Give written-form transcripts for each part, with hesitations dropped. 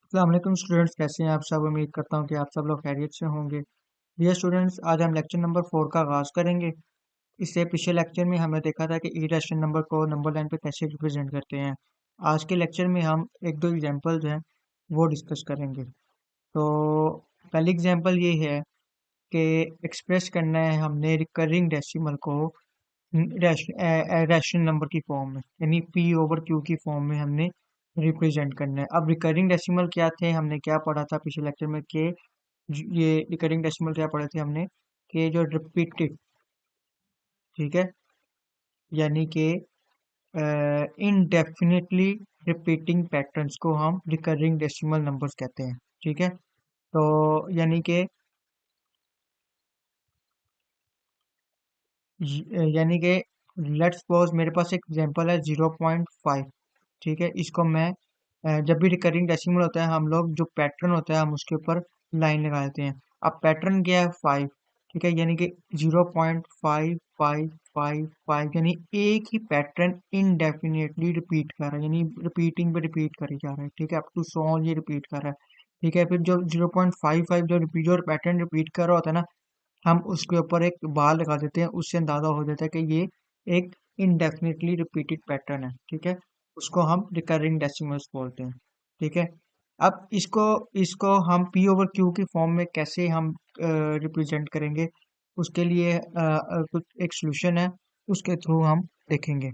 अस्सलाम वालेकुम स्टूडेंट्स, कैसे हैं आप सब। उम्मीद करता हूं कि आप सब लोग खैरियत से होंगे। डियर स्टूडेंट्स, आज हम लेक्चर नंबर 4 का आगाज़ करेंगे। इससे पिछले लेक्चर में हमने देखा था कि इरेशनल नंबर को नंबर लाइन पे कैसे रिप्रेजेंट करते हैं। आज के लेक्चर में हम एक दो एग्जांपल जो हैं वो डिस्कस करेंगे। तो पहली एग्जांपल ये है कि एक्सप्रेस करना है हमने रिकरिंग डेसिमल को रैशनल नंबर की फॉर्म में, यानी पी ओवर क्यू की फॉर्म में हमने रिप्रेजेंट करना है। अब रिकरिंग डेसिमल क्या थे, हमने क्या पढ़ा था पिछले लेक्चर में कि ये रिकरिंग डेसिमल क्या पढ़े थे हमने कि जो रिपीटेड, ठीक है, यानी कि इनडेफिनेटली रिपीटिंग पैटर्न्स को हम रिकरिंग डेसिमल नंबर्स कहते हैं। ठीक है, तो यानी कि लेट्स सपोज मेरे पास एक एग्जांपल है 0.5। ठीक है, इसको मैं जब भी रिकरिंग डेसिमल होता है हम लोग जो पैटर्न होता है हम उसके ऊपर लाइन लगा देते हैं। अब पैटर्न क्या है, 5। ठीक है, यानी कि 0.5555, यानी एक ही पैटर्न इनडेफिनेटली रिपीट कर रहा है, यानी रिपीटिंग पे रिपीट करे जा रहा है। ठीक है, अप टू 100 ये रिपीट कर रहा है। ठीक है, फिर जो 0.55 जो पैटर्न रिपीट कर रहा होता है ना, हम उसके ऊपर एक बार लगा देते हैं, उससे अंदाजा हो जाता है कि ये एक इनडेफिनेटली रिपीटेड पैटर्न है। ठीक है, उसको हम रिकरिंग डेसिमल्स बोलते हैं। ठीक है, अब इसको इसको हम पी ओवर क्यू की फॉर्म में कैसे हम रिप्रेजेंट करेंगे, उसके लिए कुछ एक सोल्यूशन है, उसके थ्रू हम देखेंगे।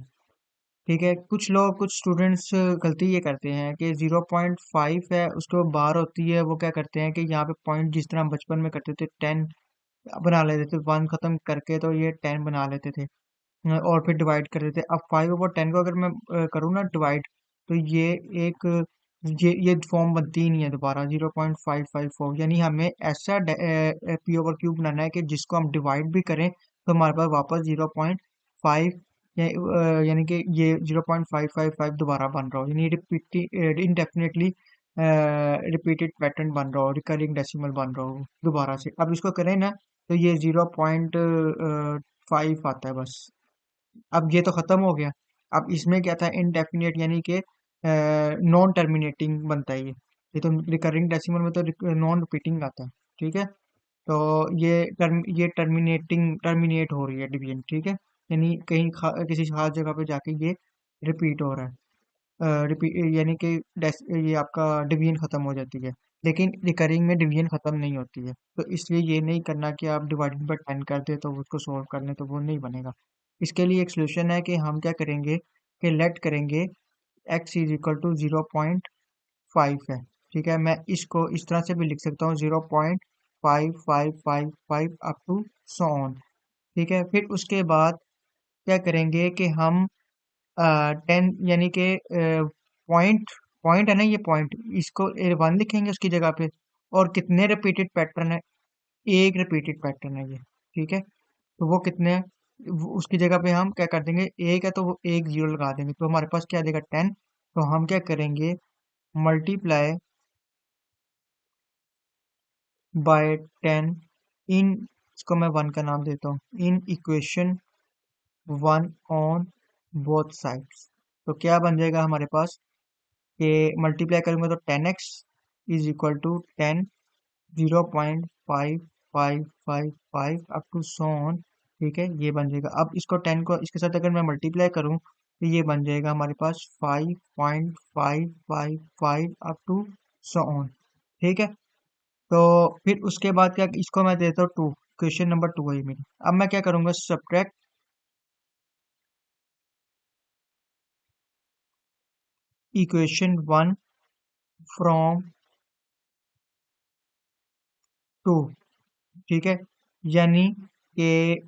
ठीक है, कुछ स्टूडेंट्स गलती ये करते हैं कि 0.5 है, उसके बाद बार होती है, वो क्या करते हैं कि यहाँ पे पॉइंट जिस तरह हम बचपन में करते थे 10 बना लेते थे, 1 खत्म करके तो ये 10 बना लेते थे। और फिर डिवाइड कर देते। अब 5/10 को अगर मैं करूँ ना डिवाइड, तो एक ये फॉर्म बनती ही नहीं है दोबारा 0.554, यानी हमें ऐसा पी ओवर क्यूब बनाना है कि जिसको हम डिवाइड भी करें तो हमारे पास वापस 0.5 यानी कि ये 0.555 दोबारा बन रहा हो, यानी रिपीटिंग इनडेफिनेटली रिपीटेड पैटर्न बन रहा हो, रिकरिंग डेसिमल बन रहा हो दोबारा से। अब इसको करें ना तो ये 0.5 आता है बस। अब ये तो खत्म हो गया। अब इसमें क्या था, इनडेफिनेट, यानी कि नॉन टर्मिनेटिंग बनता है ये तो रिकरिंग डेसिमल में तो नॉन रिपीटिंग आता है। ठीक है, तो ये टर्मिनेट हो रही है डिवीजन। ठीक है, यानी कहीं किसी खास जगह पे जाके ये रिपीट हो रहा है। रिपीट यानी कि ये आपका डिवीजन खत्म हो जाती है। लेकिन रिकरिंग में डिवीजन खत्म नहीं होती है, तो इसलिए ये नहीं करना कि आप डिवाइडेड बाय 10 कर दे तो उसको सोल्व कर लें, तो वो नहीं बनेगा। इसके लिए एक सोल्यूशन है कि हम क्या करेंगे कि लेट करेंगे x इज इक्वल टू 0.5 है। ठीक है, मैं इसको इस तरह से भी लिख सकता हूँ 0.5555 अप टू सो ऑन। ठीक है, फिर उसके बाद क्या करेंगे कि हम 10 यानी कि पॉइंट पॉइंट है ना, ये पॉइंट, इसको 1 लिखेंगे उसकी जगह पे। और कितने रिपीटेड पैटर्न है, एक रिपीटेड पैटर्न है ये। ठीक है, तो वो कितने हैं, उसकी जगह पे हम क्या कर देंगे, एक है तो वो एक जीरो लगा देंगे, तो हमारे पास क्या आ जाएगा 10। तो हम क्या करेंगे, मल्टीप्लाई बाय 10 इन, इसको मैं 1 का नाम देता हूँ, in equation 1 on both sides. तो क्या बन जाएगा हमारे पास कि मल्टीप्लाई करूंगा तो 10x is equal to 10, 0.5555 up to so on. ठीक है, ये बन जाएगा। अब इसको 10 को इसके साथ अगर मैं मल्टीप्लाई करूं तो ये बन जाएगा हमारे पास 5.555 अप टू सो ऑन। ठीक है, तो फिर उसके बाद क्या, इसको मैं देता हूँ 2, क्वेश्चन नंबर 2 है ये मेरी। अब मैं क्या करूंगा, सब्ट्रैक्ट इक्वेशन 1 फ्रॉम 2। ठीक है, यानी कि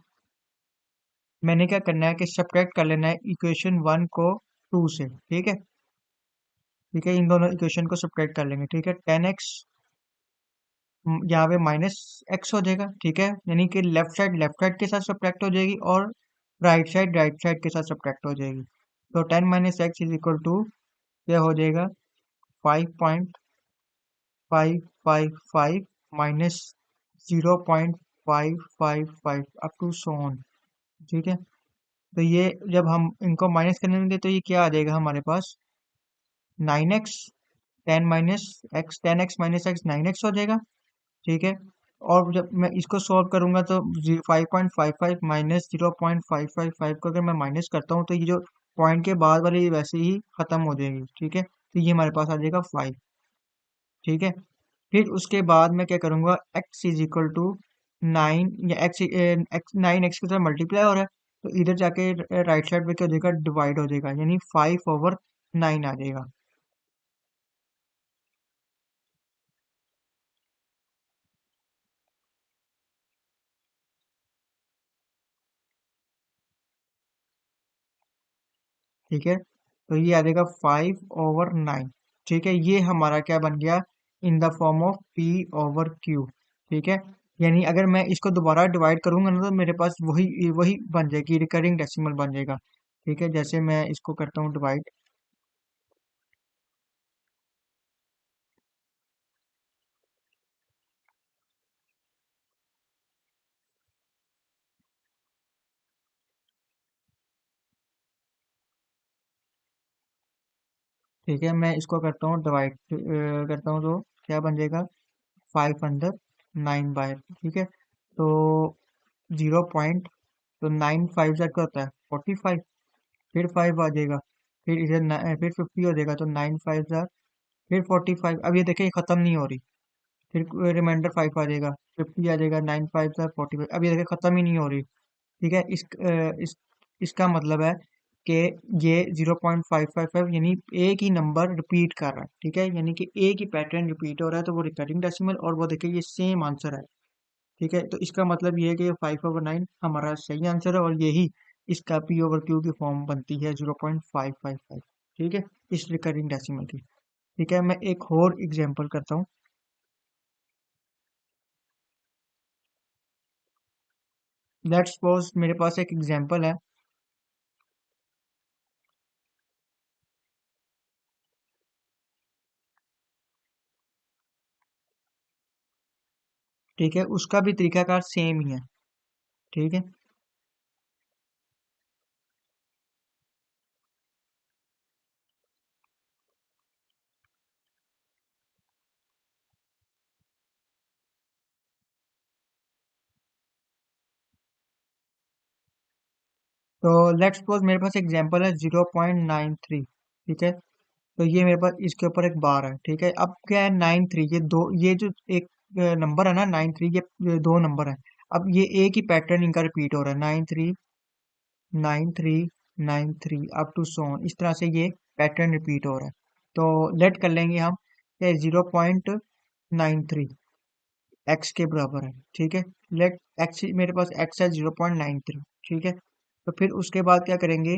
मैंने क्या करना है कि सब्ट्रैक्ट कर लेना है इक्वेशन 1 को 2 से। ठीक है, ठीक है, इन दोनों इक्वेशन को सब्ट्रैक्ट कर लेंगे। ठीक है, 10x यहाँ पे -x हो जाएगा। ठीक है, यानी कि लेफ्ट साइड के साथ सब्ट्रैक्ट हो जाएगी और राइट साइड के साथ सब्ट्रैक्ट हो जाएगी। तो 10 minus x is equal to क्या हो जाएगा, 5.555 minus 0.555 up to so on. ठीक है, तो ये जब हम इनको माइनस करने देंगे तो ये क्या आ जाएगा हमारे पास, 9x 10x minus x 9x हो जाएगा, ठीक है। और जब मैं इसको सॉल्व करूंगा तो 5.55 माइनस 0.555 को अगर मैं माइनस करता हूँ तो ये जो पॉइंट के बाद वाली ये वैसे ही खत्म हो जाएगी, ठीक है। तो ये हमारे पास आ जाएगा 5, ठीक है। फिर उसके बाद मैं क्या करूंगा, x इज इक्वल टू 9, या x 9x के साथ मल्टीप्लाई हो रहा है, तो इधर जाके राइट साइड पे क्या हो जाएगा, डिवाइड हो जाएगा, यानी 5/9 आ जाएगा, ठीक है। तो ये आ जाएगा 5/9, ठीक है। ये हमारा क्या बन गया, in the form of p/q, ठीक है। यानी अगर मैं इसको दोबारा डिवाइड करूंगा ना तो मेरे पास वही वही बन जाएगी, रिकरिंग डेसिमल बन जाएगा, ठीक है। जैसे मैं इसको करता हूँ डिवाइड, ठीक है। मैं इसको करता हूँ डिवाइड करता हूँ तो क्या बन जाएगा, 5/9, ठीक है। तो 0.9 जा क्या होता है, 45, फिर 5 आ जाएगा, फिर इधर फिर 50 हो जाएगा, तो 9 5 जा फिर 45। अब ये देखिए खत्म नहीं हो रही, फिर रिमाइंडर 5 आ जाएगा, 50 आ जाएगा, 9 5 जा 45। अब ये देखिए खत्म ही नहीं हो रही, ठीक है। इसका मतलब है कि ये 0.555 यानी एक ही नंबर रिपीट कर रहा है, ठीक है। यानी कि एक ही पैटर्न रिपीट हो रहा है, तो वो रिकरिंग डेसिमल, और वो देखिए ये सेम आंसर है, ठीक है। तो इसका मतलब ये है कि 5/9 हमारा सही आंसर है, और यही इसका p/q की फॉर्म बनती है 0.555, ठीक है, इस रिकरिंग डेसिमल की, ठीक है। मैं एक और एग्जांपल करता हूँ। लेट्स सपोज मेरे पास एक एग्जांपल है, ठीक है। उसका भी तरीकाकार सेम ही है, ठीक है। तो लेट्स सपोज मेरे पास एग्जांपल है 0.93, ठीक है। तो ये मेरे पास इसके ऊपर एक बार है, ठीक है। अब क्या है, 93, ये दो, ये जो एक नंबर है ना 93, ये दो नंबर है। अब ये एक ही पैटर्न इनका रिपीट हो रहा है, 93 93 93 अप टू सोन, इस तरह से ये पैटर्न रिपीट हो रहा है। तो लेट कर लेंगे हम, 0.93 एक्स के बराबर है, ठीक है। लेट एक्स, मेरे पास एक्स है 0.93, ठीक है। तो फिर उसके बाद क्या करेंगे,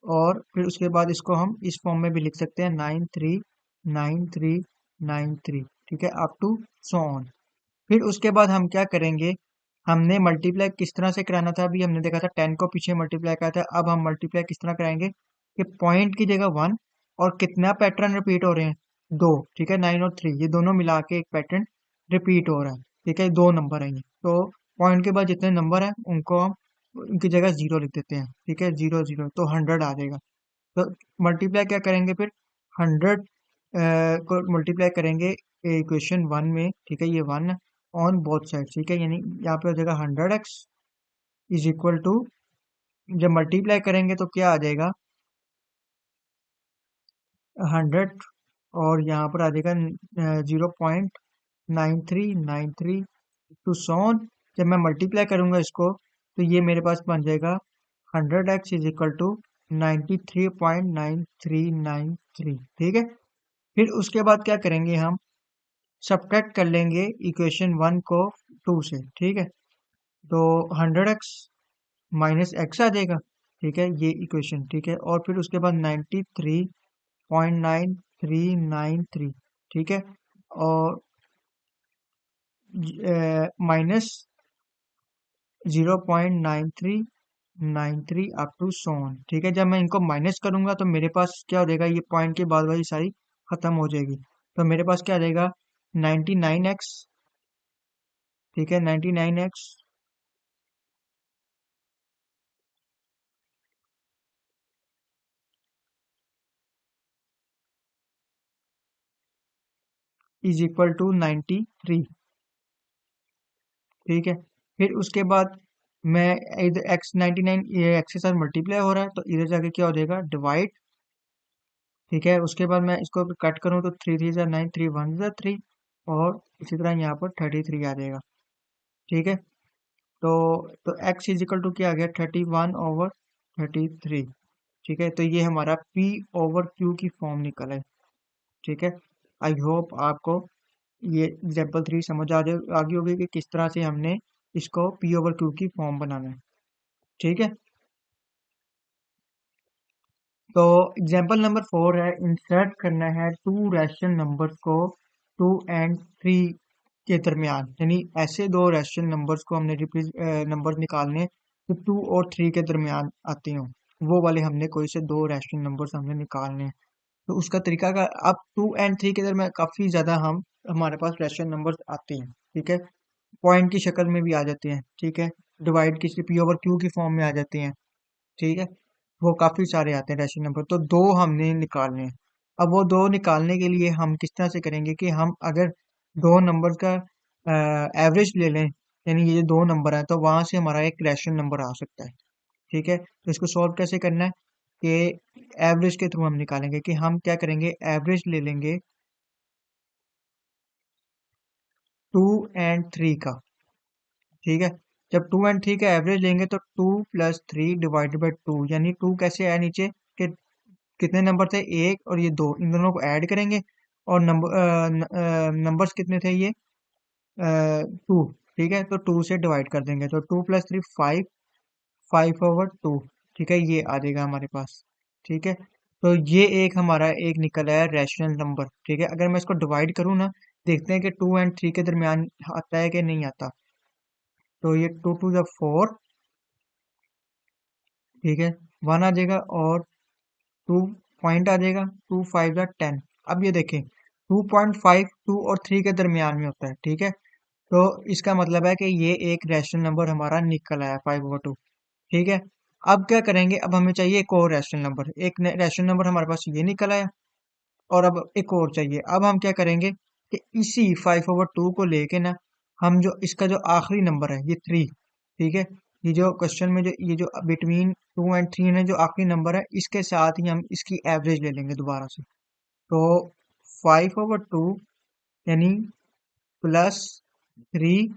और फिर उसके बाद इसको हम इस फॉर्म में भी लिख सकते हैं, 93 93 93, ठीक है, अप टू सो ऑन। फिर उसके बाद हम क्या करेंगे, हमने मल्टीप्लाई किस तरह से कराना था, अभी हमने देखा था 10 को पीछे मल्टीप्लाई करा था। अब हम मल्टीप्लाई किस तरह कराएंगे, कि पॉइंट की जगह 1, और कितना पैटर्न रिपीट हो रहे हैं, दो, ठीक है। 9 और 3 ये दोनों मिला के एक पैटर्न रिपीट हो रहा है, ठीक है। दो नंबर है ये, तो पॉइंट के बाद जितने नंबर है उनको हम उनकी जगह जीरो लिख देते हैं, ठीक है। 0 0, तो 100 आ जाएगा। तो मल्टीप्लाई क्या करेंगे फिर, 100 को मल्टीप्लाई करेंगे इक्वेशन 1 में, ठीक है। ये 1 ऑन बोथ साइड, ठीक है। यानी यहाँ पे हो जाएगा 100x इज इक्वल टू, जब मल्टीप्लाई करेंगे तो क्या आ जाएगा, 100, और यहाँ पर आ जाएगा 0.93 93 टू सॉन। जब मैं मल्टीप्लाई करूंगा इसको, तो ये मेरे पास बन जाएगा 100x इज इक्वल टू 93.9393, ठीक है। फिर उसके बाद क्या करेंगे, हम सब्ट्रैक्ट कर लेंगे इक्वेशन 1 को 2 से, ठीक है। तो 100x माइनस एक्स आ जाएगा, ठीक है, ये इक्वेशन, ठीक है। और फिर उसके बाद 93.9393, ठीक है। और माइनस 0.9393 अप टू सोन, ठीक है। जब मैं इनको माइनस करूंगा तो मेरे पास क्या हो जाएगा, ये पॉइंट के बाद वाली सारी खत्म हो जाएगी। तो मेरे पास क्या आ जाएगा, 99x, ठीक है, 99x, इज इक्वल टू 93। ठीक है, फिर उसके बाद मैं इधर x99 ये x के साथ मल्टीप्लाई हो रहा है तो इधर जाके क्या हो जाएगा डिवाइड। ठीक है, उसके बाद मैं इसको कट करूँ तो 3 3 9, 3 1 3 और इसी तरह यहाँ पर 33 आ जाएगा। ठीक है, तो x इज इक्वल टू क्या आ गया 31/33। ठीक है, तो ये हमारा p ओवर q की फॉर्म निकल है। ठीक है, आई होप आपको ये एग्जाम्पल 3 समझ आ गई होगी कि किस तरह से हमने इसको p ओवर q की फॉर्म बनाना है। ठीक है, तो एग्जाम्पल नंबर 4 है, इंसर्ट करना है टू रैशनल नंबर्स को 2 और 3 के दरमियान, यानी ऐसे दो रैशनल नंबर्स को हमने नंबर्स निकालने हैं तो 2 और 3 के दरमियान आते हों, वो वाले हमने कोई से दो रैशनल नंबर्स हमने निकालने हैं। तो उसका तरीका का अब 2 और 3 के दरमियान काफ़ी ज़्यादा हम हमारे पास रैशनल नंबर्स आते हैं। ठीक है, पॉइंट की शक्ल में भी आ जाते हैं। ठीक है, डिवाइड की पी ओवर क्यू की फॉर्म में आ जाते हैं। ठीक है, वो काफ़ी सारे आते हैं रैशनल नंबर, तो दो हमने निकालने हैं। अब वो दो निकालने के लिए हम किस तरह से करेंगे कि हम अगर दो नंबर का एवरेज ले लें, यानी ये जो दो नंबर है तो वहां से हमारा एक रैशनल नंबर आ सकता है। ठीक है, तो इसको सॉल्व कैसे करना है कि एवरेज के थ्रू हम निकालेंगे कि हम क्या करेंगे, एवरेज ले लेंगे 2 और 3 का। ठीक है, जब 2 और 3 का एवरेज लेंगे तो 2 + 3 ÷ 2, यानी 2 कैसे आया नीचे कि कितने नंबर थे, एक और ये दो, इन दोनों को ऐड करेंगे और नंबर्स कितने थे ये 2। ठीक है, तो 2 से डिवाइड कर देंगे तो 2 + 3 5, 5/2। ठीक है, ये आ जाएगा हमारे पास। ठीक है, तो ये एक हमारा एक निकल आया रैशनल नंबर। ठीक है, अगर मैं इसको डिवाइड करूँ ना, देखते हैं कि 2 और 3 के दरमियान आता है कि नहीं आता। तो ये 2 × 2 = 4। ठीक है, 1 आ जाएगा और 2 पॉइंट आ जाएगा, 2 × 5 = 10। अब ये देखें 2.5 2 और 3 के दरमियान में होता है। ठीक है, तो इसका मतलब है कि ये एक रैशनल नंबर हमारा निकल आया 5/2। ठीक है, अब क्या करेंगे, अब हमें चाहिए एक और रैशनल नंबर, एक रैशनल नंबर हमारे पास ये निकल आया और अब एक और चाहिए। अब हम क्या करेंगे कि इसी 5/2 को लेके ना हम जो इसका जो आखिरी नंबर है ये 3। ठीक है, ये जो क्वेश्चन में जो ये जो बिटवीन 2 और 3 है जो आखिरी नंबर है, इसके साथ ही हम इसकी एवरेज ले लेंगे दोबारा से। तो 5/2 यानी +3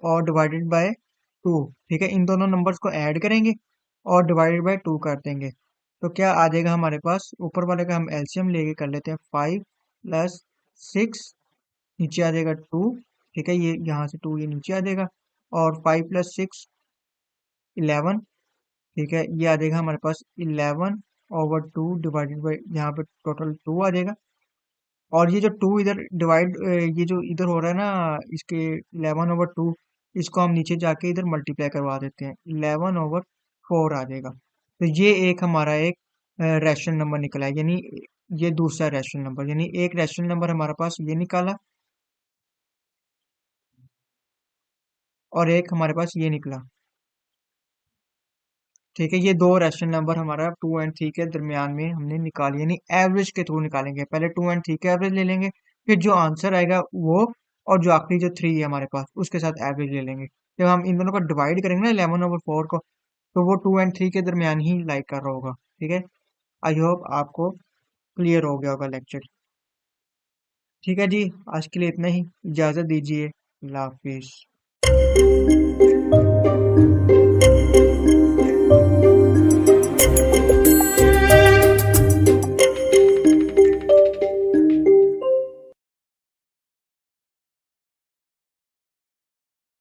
और डिवाइडेड बाय 2। ठीक है, इन दोनों नंबर्स को ऐड करेंगे और डिवाइडेड बाय 2 कर देंगे तो क्या आ जाएगा हमारे पास, ऊपर वाले का हम एलसीएम लेके कर लेते हैं, 5 + 6 नीचे आ जाएगा 2। ठीक है, ये यहाँ से 2 ये नीचे आ जाएगा और 5 + 6 11। ठीक है, ये आ जाएगा हमारे पास 11/2 डिवाइडेड बाई यहाँ पे टोटल 2 आ जाएगा। और ये जो 2 इधर डिवाइड ये जो इधर हो रहा है ना इसके 11/2, इसको हम नीचे जाके इधर मल्टीप्लाई करवा देते हैं, 11/4 आ जाएगा। तो ये एक हमारा एक रैशनल नंबर निकला है, यानी ये दूसरा रैशनल नंबर, यानी एक रैशनल नंबर हमारे पास ये निकाला और एक हमारे पास ये निकला। ठीक है, ये दो रैशनल नंबर हमारा 2 और 3 के दरमियान में हमने निकाली, यानी एवरेज के थ्रू निकालेंगे। पहले 2 और 3 के एवरेज ले लेंगे, फिर जो आंसर आएगा वो और जो आखिरी जो 3 है हमारे पास उसके साथ एवरेज ले लेंगे। जब हम इन दोनों को डिवाइड करेंगे ना 11/4 को, तो वो 2 और 3 के दरमियान ही लाइक कर रहा होगा। ठीक है, आई होप आपको क्लियर हो गया होगा लेक्चर। ठीक है जी, आज के लिए इतना ही, इजाज़त दीजिए, अल्लाह हाफिज़।